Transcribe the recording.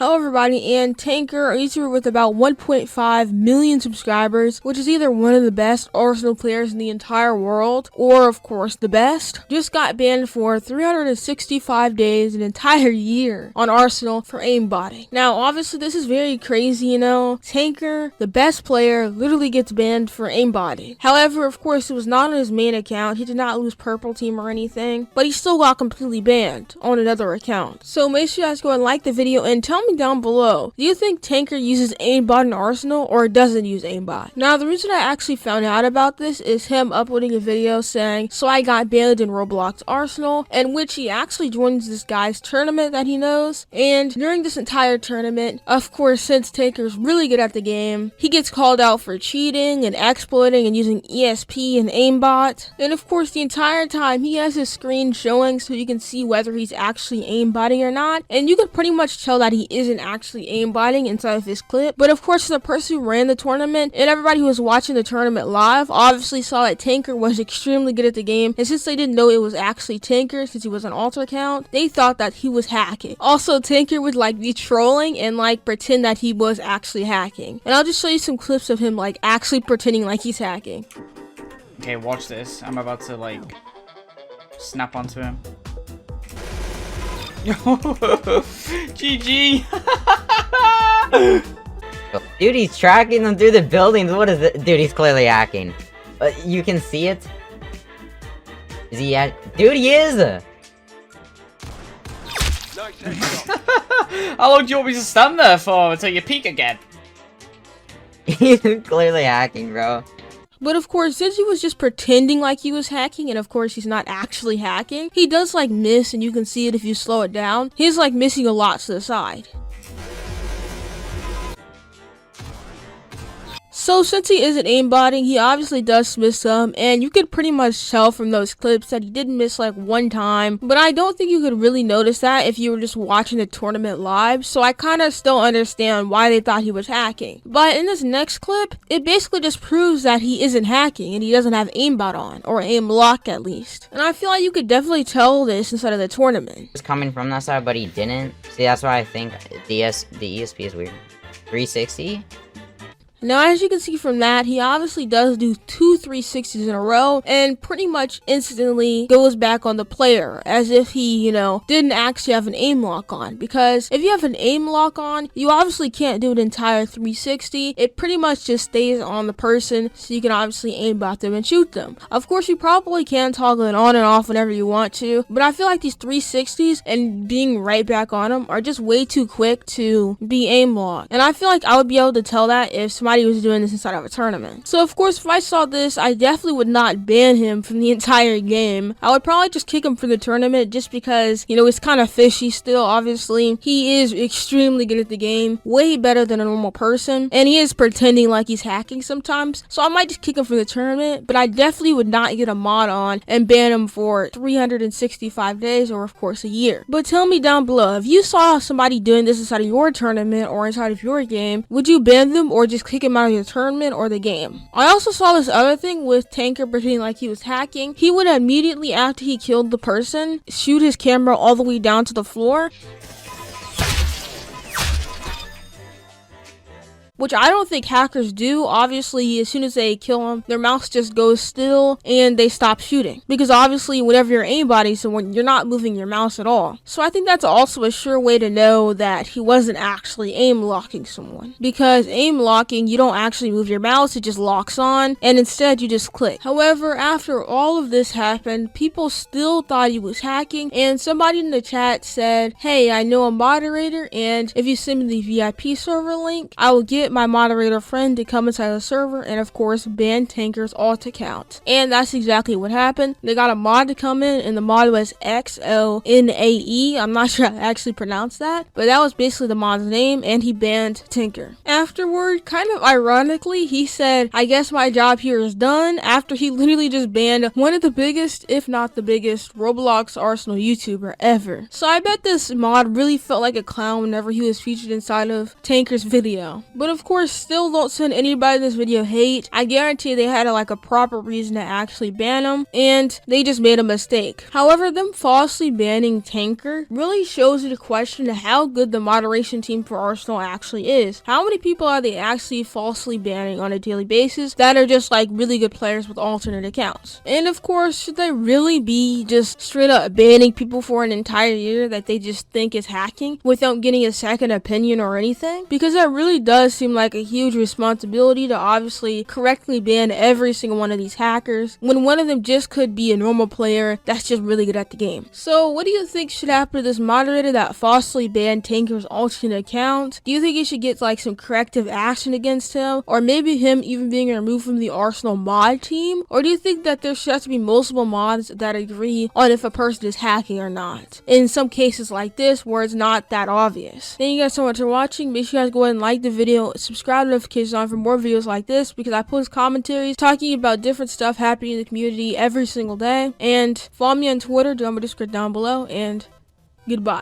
Hello everybody, and Tanqr, a YouTuber with about 1.5 million subscribers, which is either one of the best Arsenal players in the entire world, or of course the best, just got banned for 365 days, an entire year, on Arsenal for aimbotting. Now obviously this is very crazy, you know. Tanqr, the best player, literally gets banned for aimbotting. However, of course it was not on his main account, he did not lose purple team or anything, but he still got completely banned on another account. So make sure you guys go and like the video and tell me down below, do you think Tanqr uses aimbot in Arsenal or doesn't use aimbot? Now the reason I actually found out about this is him uploading a video saying, so I got banned in Roblox Arsenal, in which he actually joins this guy's tournament that he knows, and during this entire tournament, of course since Tanqr's really good at the game, he gets called out for cheating and exploiting and using ESP and aimbot, and of course the entire time he has his screen showing so you can see whether he's actually aimbotting or not, and you can pretty much tell that he isn't actually aimbotting inside of his clip. But of course the person who ran the tournament and everybody who was watching the tournament live obviously saw that Tanqr was extremely good at the game, and since they didn't know it was actually Tanqr since he was an alt account, they thought that he was hacking. Also Tanqr would like be trolling and like pretend that he was actually hacking, and I'll just show you some clips of him like actually pretending like he's hacking. Okay, watch this. I'm about to like snap onto him. GG. Dude, he's tracking them through the buildings. What is it? Dude, he's clearly hacking. You can see it. Is he at? Dude, he is. How long do you want me to stand there for until you peek again? He's clearly hacking, bro. But of course, since he was just pretending like he was hacking, and of course he's not actually hacking, he does like miss, and you can see it if you slow it down. He's like missing a lot to the side. So since he isn't aimbotting, he obviously does miss some, and you could pretty much tell from those clips that he did miss like one time, but I don't think you could really notice that if you were just watching the tournament live, so I kind of still understand why they thought he was hacking. But in this next clip, it basically just proves that he isn't hacking and he doesn't have aimbot on, or aim lock at least. And I feel like you could definitely tell this inside of the tournament. He was coming from that side, but he didn't. See, that's why I think the ESP is weird. 360? Now, as you can see from that, he obviously does do 2 360s in a row and pretty much instantly goes back on the player as if he, you know, didn't actually have an aim lock on. Because if you have an aim lock on, you obviously can't do an entire 360. It pretty much just stays on the person so you can obviously aimbot them and shoot them. Of course, you probably can toggle it on and off whenever you want to, but I feel like these 360s and being right back on them are just way too quick to be aim locked. And I feel like I would be able to tell that if somebody was doing this inside of a tournament. So of course if I saw this, I definitely would not ban him from the entire game. I would probably just kick him from the tournament just because, you know, it's kind of fishy still. Obviously he is extremely good at the game, way better than a normal person, and he is pretending like he's hacking sometimes, so I might just kick him from the tournament, but I definitely would not get a mod on and ban him for 365 days or of course a year. But tell me down below, if you saw somebody doing this inside of your tournament or inside of your game, would you ban them or just kick him out of your tournament or the game? I also saw this other thing with Tanqr pretending like he was hacking. He would immediately after he killed the person shoot his camera all the way down to the floor, which I don't think hackers do. Obviously, as soon as they kill him, their mouse just goes still and they stop shooting. Because obviously, whenever you're aimbotting someone, you're not moving your mouse at all. So I think that's also a sure way to know that he wasn't actually aim locking someone. Because aim locking, you don't actually move your mouse, it just locks on, and instead you just click. However, after all of this happened, people still thought he was hacking, and somebody in the chat said, hey, I know a moderator, and if you send me the VIP server link, I will get my moderator friend to come inside the server and of course ban Tanqr's alt account. And that's exactly what happened. They got a mod to come in, and the mod was XONAE. I'm not sure I actually pronounced that, but that was basically the mod's name, and he banned Tanqr. Afterward, kind of ironically, he said, I guess my job here is done, after he literally just banned one of the biggest, if not the biggest, Roblox Arsenal YouTuber ever. So I bet this mod really felt like a clown whenever he was featured inside of Tanqr's video. But of of course, still don't send anybody in this video hate. I guarantee they had a proper reason to actually ban him, and they just made a mistake. However, them falsely banning Tanqr really shows you the question of how good the moderation team for Arsenal actually is. How many people are they actually falsely banning on a daily basis that are just really good players with alternate accounts? And of course, should they really be just straight up banning people for an entire year that they just think is hacking without getting a second opinion or anything? Because that really does seem like a huge responsibility to obviously correctly ban every single one of these hackers when one of them just could be a normal player that's just really good at the game. So what do you think should happen to this moderator that falsely banned Tanqr's alternate account? Do you think he should get some corrective action against him, or maybe him even being removed from the Arsenal mod team? Or do you think that there should have to be multiple mods that agree on if a person is hacking or not, in some cases like this where it's not that obvious? Thank you guys so much for watching. Make sure you guys go ahead and like the video, subscribe, notifications on for more videos like this, because I post commentaries talking about different stuff happening in the community every single day. And follow me on Twitter, do my Discord down below, and goodbye.